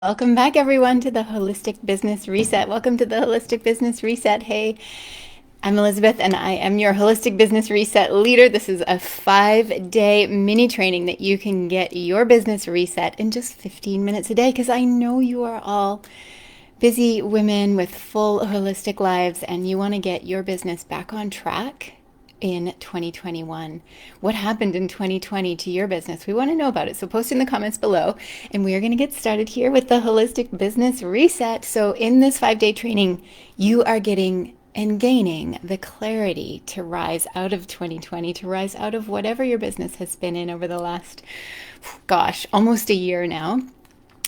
Welcome back, everyone, to the Holistic Business Reset. Welcome to the Holistic Business Reset. Hey, I'm Elizabeth, and I am your Holistic Business Reset leader. This is a 5-day mini training that you can get your business reset in just 15 minutes a day, because I know you are all busy women with full holistic lives, and you want to get your business back on track in 2021. What happened in 2020 to your business? We want to know about it. So post in the comments below, and we are going to get started here with the Holistic Business Reset. So in this 5-day training, you are getting and gaining the clarity to rise out of 2020, to rise out of whatever your business has been in over the last, almost a year now.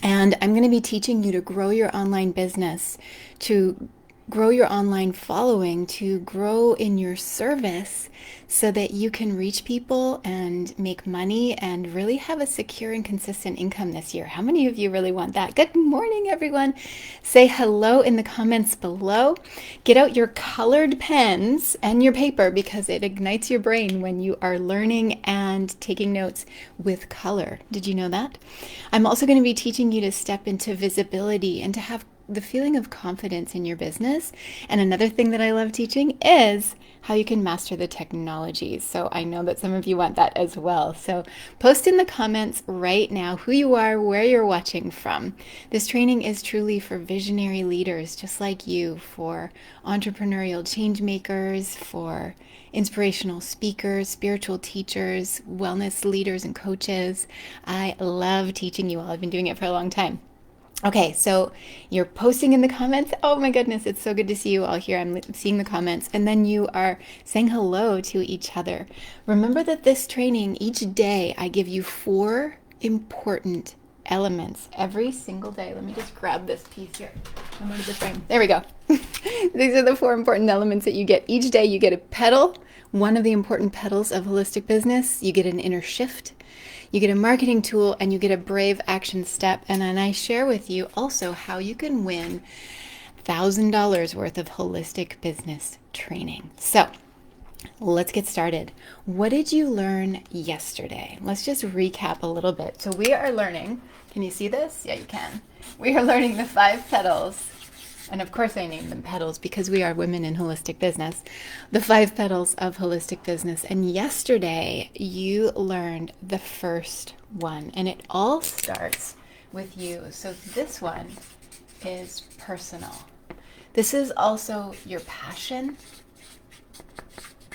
And I'm going to be teaching you to grow your online business, to grow your online following, to grow in your service so that you can reach people and make money and really have a secure and consistent income this year. How many of you really want that? Good morning, everyone. Say hello in the comments below. Get out your colored pens and your paper because it ignites your brain when you are learning and taking notes with color. Did you know that? I'm also going to be teaching you to step into visibility and to have the feeling of confidence in your business. And another thing that I love teaching is how you can master the technologies. So I know that some of you want that as well. So post in the comments right now who you are, where you're watching from. This training is truly for visionary leaders just like you, for entrepreneurial change makers, for inspirational speakers, spiritual teachers, wellness leaders and coaches. I love teaching you all. I've been doing it for a long time. Okay, so you're posting in the comments. Oh my goodness, it's so good to see you all here. I'm seeing the comments. And then you are saying hello to each other. Remember that this training, each day, I give you 4 important elements every single day. Let me just grab this piece here. Come out of the frame. There we go. These are the 4 important elements that you get. Each day you get a petal, one of the important petals of holistic business. You get an inner shift. You get a marketing tool, and you get a brave action step. And then I share with you also how you can win $1,000 worth of holistic business training. So let's get started. What did you learn yesterday? Let's just recap a little bit. So we are learning, can you see this? Yeah, you can. We are learning the 5 petals. And of course I named them petals because we are women in holistic business. The 5 petals of holistic business. And yesterday you learned the first one. And it all starts with you. So this one is personal. This is also your passion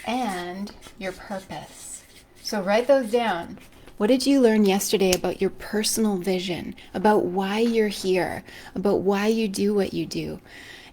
and your purpose. So write those down. What did you learn yesterday about your personal vision, about why you're here, about why you do what you do,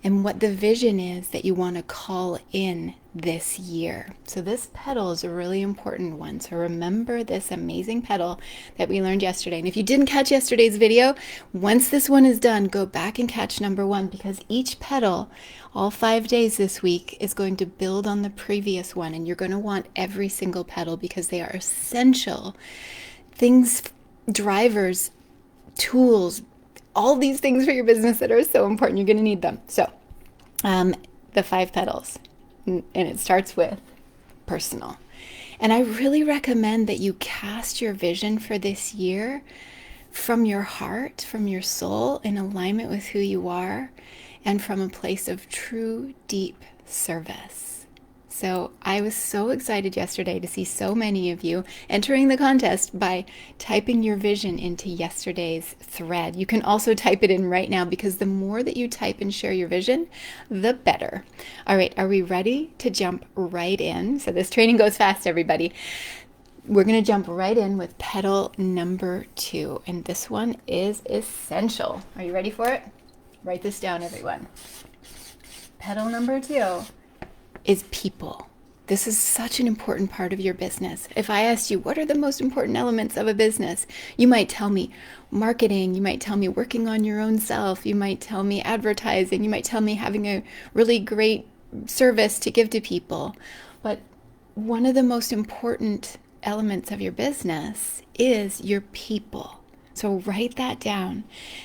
and what the vision is that you want to call in this year? So this petal is a really important one. So remember this amazing petal that we learned yesterday. And if you didn't catch yesterday's video, once this one is done, go back and catch number 1, because each petal, all 5 days this week, is going to build on the previous one. And you're going to want every single petal because they are essential things, drivers, tools, all these things for your business that are so important. You're going to need them. So the 5 petals, and it starts with personal. And I really recommend that you cast your vision for this year from your heart, from your soul, in alignment with who you are, and from a place of true, deep service. So I was so excited yesterday to see so many of you entering the contest by typing your vision into yesterday's thread. You can also type it in right now, because the more that you type and share your vision, the better. All right, are we ready to jump right in? So this training goes fast, everybody. We're going to jump right in with petal number 2, and this one is essential. Are you ready for it? Write this down, everyone. Petal number 2 is people. This is such an important part of your business. If I asked you, what are the most important elements of a business? You might tell me marketing. You might tell me working on your own self. You might tell me advertising. You might tell me having a really great service to give to people. But one of the most important elements of your business is your people. So write that down.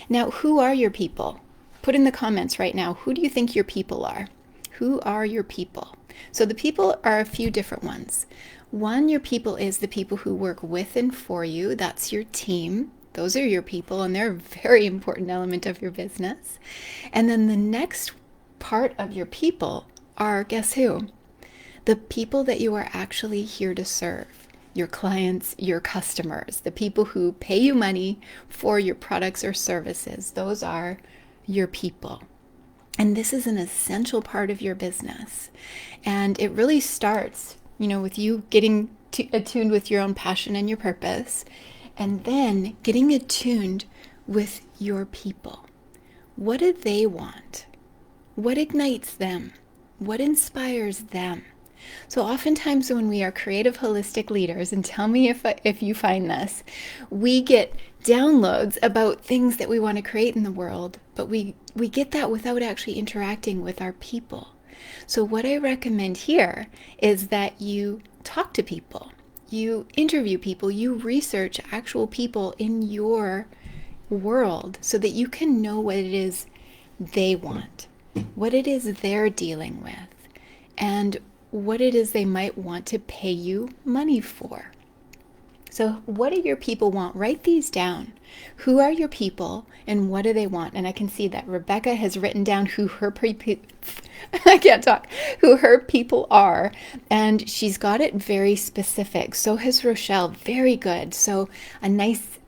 Now, who are your people? Put in the comments right now, who do you think your people are? Who are your people? So the people are a few different ones. One, your people is the people who work with and for you. That's your team. Those are your people, and they're a very important element of your business. And then the next part of your people are, guess who? The people that you are actually here to serve. Your clients, your customers, the people who pay you money for your products or services. Those are your people. And this is an essential part of your business. And it really starts, with you getting attuned with your own passion and your purpose, and then getting attuned with your people. What do they want? What ignites them? What inspires them? So oftentimes when we are creative holistic leaders, and tell me if you find this, we get downloads about things that we want to create in the world, but we get that without actually interacting with our people. So what I recommend here is that you talk to people, you interview people, you research actual people in your world so that you can know what it is they want, what it is they're dealing with, and what it is they might want to pay you money for. So what do your people want? Write these down. Who are your people and what do they want? And I can see that Rebecca has written down who her I can't talk, who her people are, and she's got it very specific. So has Rochelle, very good. So a nice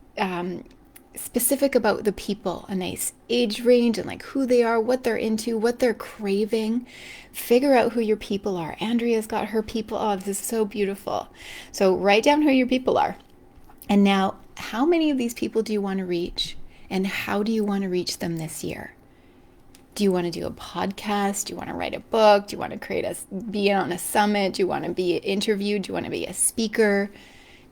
specific about the people, a nice age range and like who they are, what they're into, what they're craving. Figure out who your people are. Andrea's got her people. Oh, this is so beautiful. So write down who your people are. And now, how many of these people do you want to reach? And how do you want to reach them this year? Do you want to do a podcast? Do you want to write a book? Do you want to be on a summit? Do you want to be interviewed? Do you want to be a speaker?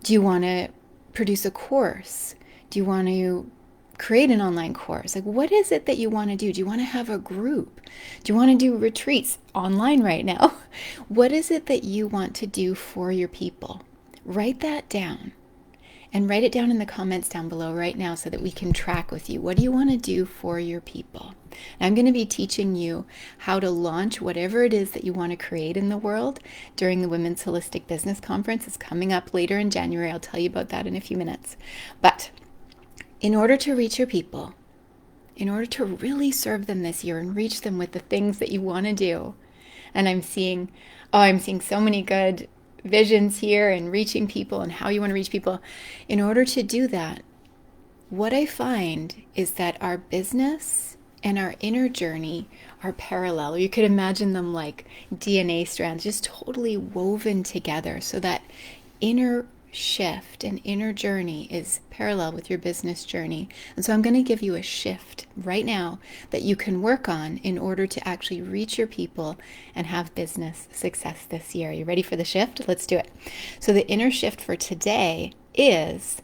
Do you want to produce a course? Do you want to create an online course? Like, what is it that you want to do? Do you want to have a group? Do you want to do retreats online right now? What is it that you want to do for your people? Write that down and write it down in the comments down below right now so that we can track with you. What do you want to do for your people? And I'm going to be teaching you how to launch whatever it is that you want to create in the world during the Women's Holistic Business Conference. It's coming up later in January. I'll tell you about that in a few minutes. But in order to reach your people, in order to really serve them this year and reach them with the things that you want to do, and I'm seeing so many good visions here and reaching people and how you want to reach people. In order to do that, what I find is that our business and our inner journey are parallel. You could imagine them like DNA strands, just totally woven together, so that inner shift and inner journey is parallel with your business journey. And so I'm going to give you a shift right now that you can work on in order to actually reach your people and have business success this year. Are you ready for the shift? Let's do it. So the inner shift for today is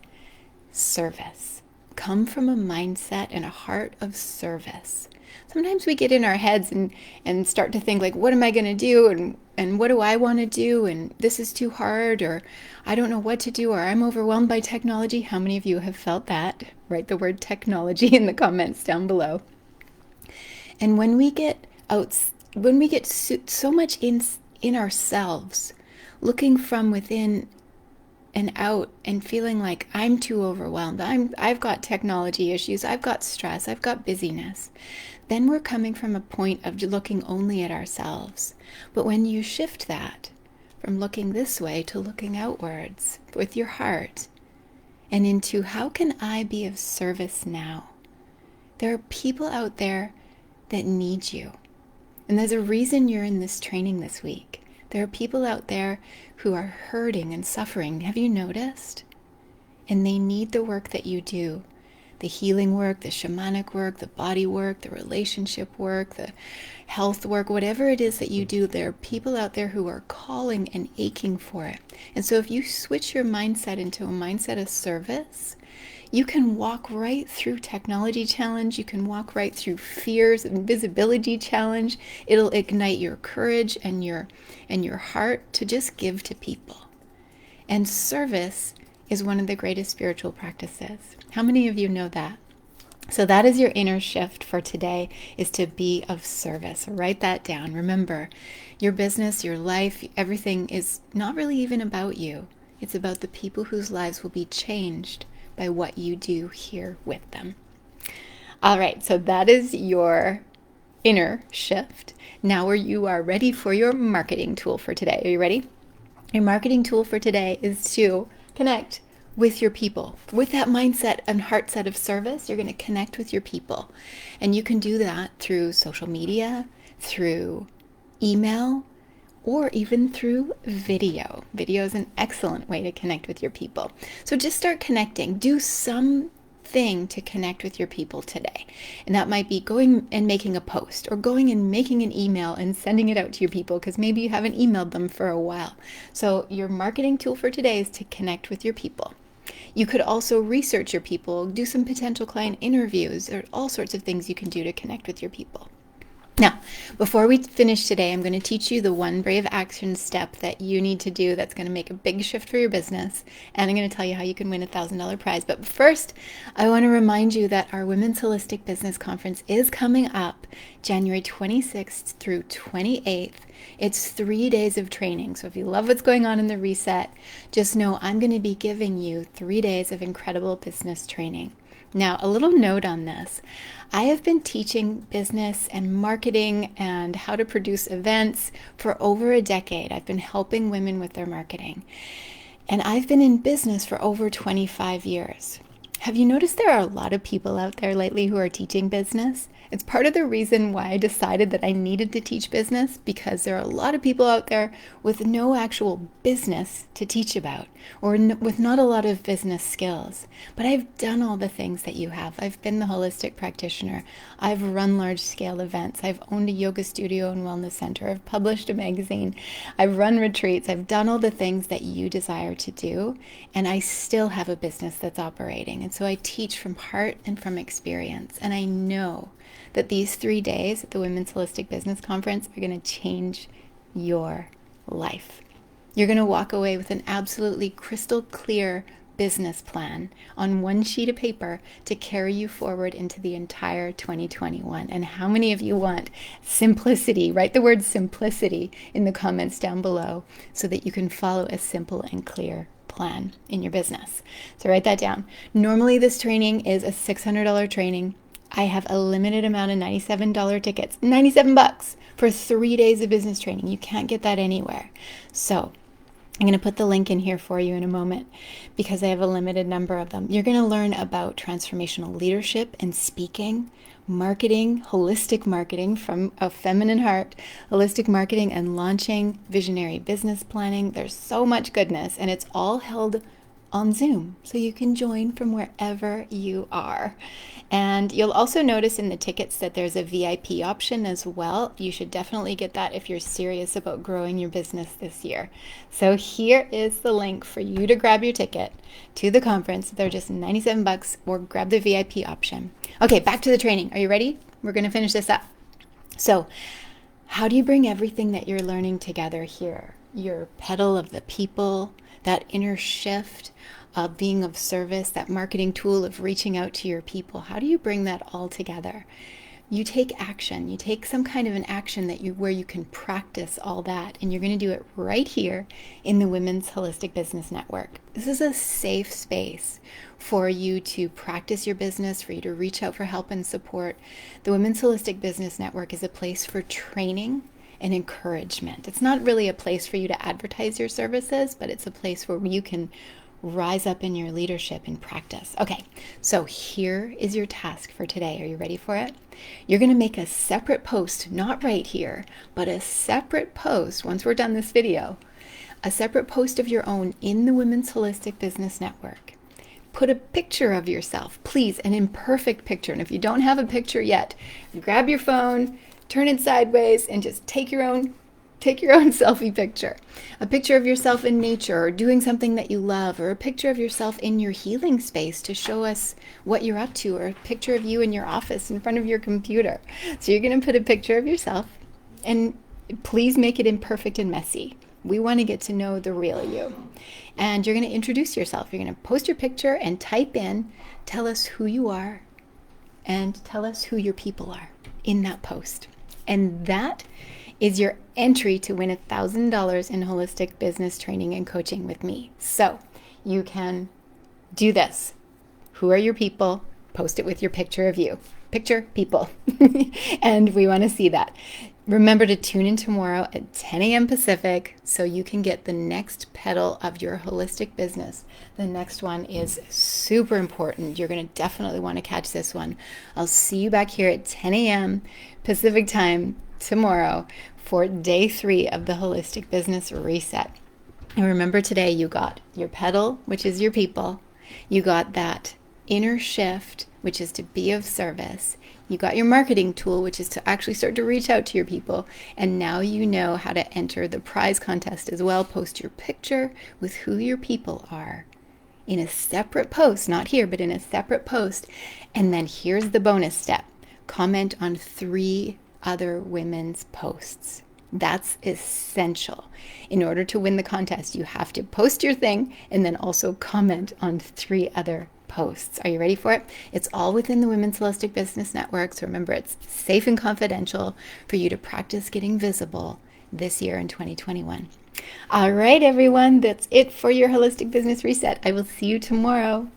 service. Come from a mindset and a heart of service. Sometimes we get in our heads and start to think like, what am I going to do? And what do I want to do? And this is too hard, or I don't know what to do, or I'm overwhelmed by technology. How many of you have felt that? Write the word technology in the comments down below. And when we get so much in ourselves, looking from within and out and feeling like I'm too overwhelmed, I've got technology issues, I've got stress, I've got busyness, then we're coming from a point of looking only at ourselves. But when you shift that from looking this way to looking outwards with your heart and into how can I be of service now? There are people out there that need you. And there's a reason you're in this training this week. There are people out there who are hurting and suffering. Have you noticed? And they need the work that you do. The healing work, the shamanic work, the body work, the relationship work, the health work, whatever it is that you do, there are people out there who are calling and aching for it. And so if you switch your mindset into a mindset of service, you can walk right through technology challenge. You can walk right through fears and visibility challenge. It'll ignite your courage and your heart to just give to people. And service is one of the greatest spiritual practices. How many of you know that? So that is your inner shift for today, is to be of service. Write that down. Remember, your business, your life, everything is not really even about you. It's about the people whose lives will be changed by what you do here with them. All right, so that is your inner shift. Now you are ready for your marketing tool for today. Are you ready? Your marketing tool for today is to connect with your people. With that mindset and heart set of service, you're going to connect with your people. And you can do that through social media, through email, or even through video. Video is an excellent way to connect with your people. So just start connecting. Do something to connect with your people today. And that might be going and making a post, or going and making an email and sending it out to your people, because maybe you haven't emailed them for a while. So your marketing tool for today is to connect with your people. You could also research your people, do some potential client interviews. There are all sorts of things you can do to connect with your people. Now, before we finish today, I'm going to teach you the one brave action step that you need to do that's going to make a big shift for your business. And I'm going to tell you how you can win a $1,000 prize. But first, I want to remind you that our Women's Holistic Business Conference is coming up January 26th through 28th. It's 3 days of training. So if you love what's going on in the reset, just know I'm going to be giving you 3 days of incredible business training. Now, a little note on this. I have been teaching business and marketing and how to produce events for over a decade. I've been helping women with their marketing. And I've been in business for over 25 years. Have you noticed there are a lot of people out there lately who are teaching business? It's part of the reason why I decided that I needed to teach business, because there are a lot of people out there with no actual business to teach about, or with not a lot of business skills. But I've done all the things that you have. I've been the holistic practitioner. I've run large-scale events. I've owned a yoga studio and wellness center. I've published a magazine. I've run retreats. I've done all the things that you desire to do, and I still have a business that's operating. And so I teach from heart and from experience, and I know that these 3 days at the Women's Holistic Business Conference are going to change your life. You're going to walk away with an absolutely crystal clear business plan on one sheet of paper to carry you forward into the entire 2021. And how many of you want simplicity? Write the word simplicity in the comments down below so that you can follow a simple and clear plan in your business. So write that down. Normally this training is a $600 training. I have a limited amount of $97 tickets, $97 for 3 days of business training. You can't get that anywhere. So I'm going to put the link in here for you in a moment because I have a limited number of them. You're going to learn about transformational leadership and speaking, marketing, holistic marketing from a feminine heart, holistic marketing and launching, visionary business planning. There's so much goodness, and it's all held on Zoom, so you can join from wherever you are. And you'll also notice in the tickets that there's a VIP option as well. You should definitely get that if you're serious about growing your business this year. So here is the link for you to grab your ticket to the conference. They're just $97, or grab the VIP option. Okay, back to the training. Are you ready? We're going to finish this up. So how do you bring everything that you're learning together here? Your pedal of the people, that inner shift of being of service, that marketing tool of reaching out to your people. How do you bring that all together? You take action. You take some kind of an action where you can practice all that, and you're going to do it right here in the Women's Holistic Business Network. This is a safe space for you to practice your business, for you to reach out for help and support. The Women's Holistic Business Network is a place for training and encouragement. It's not really a place for you to advertise your services, but it's a place where you can rise up in your leadership and practice. Okay, so here is your task for today. Are you ready for it? You're going to make a separate post, not right here, but a separate post once we're done this video, a separate post of your own in the Women's Holistic Business Network. Put a picture of yourself, please, an imperfect picture. And if you don't have a picture yet, grab your phone, turn it sideways, and just take your own selfie picture. A picture of yourself in nature, or doing something that you love, or a picture of yourself in your healing space to show us what you're up to, or a picture of you in your office in front of your computer. So you're going to put a picture of yourself, and please make it imperfect and messy. We want to get to know the real you. And you're going to introduce yourself. You're going to post your picture and type in, tell us who you are, and tell us who your people are in that post. And that is your entry to win $1,000 in holistic business training and coaching with me. So you can do this. Who are your people? Post it with your picture of you. Picture people. And we want to see that. Remember to tune in tomorrow at 10 a.m. Pacific so you can get the next petal of your holistic business. The next one is super important. You're going to definitely want to catch this one. I'll see you back here at 10 a.m. Pacific time tomorrow for day 3 of the Holistic Business Reset. And remember, today you got your petal, which is your people. You got that inner shift, which is to be of service. You got your marketing tool, which is to actually start to reach out to your people. And now you know how to enter the prize contest as well. Post your picture with who your people are in a separate post, not here, but in a separate post. And then here's the bonus step. Comment on 3 other women's posts. That's essential. In order to win the contest, you have to post your thing and then also comment on 3 other posts. Are you ready for it? It's all within the Women's Holistic Business Network. So remember, it's safe and confidential for you to practice getting visible this year in 2021. All right, everyone, that's it for your Holistic Business Reset. I will see you tomorrow.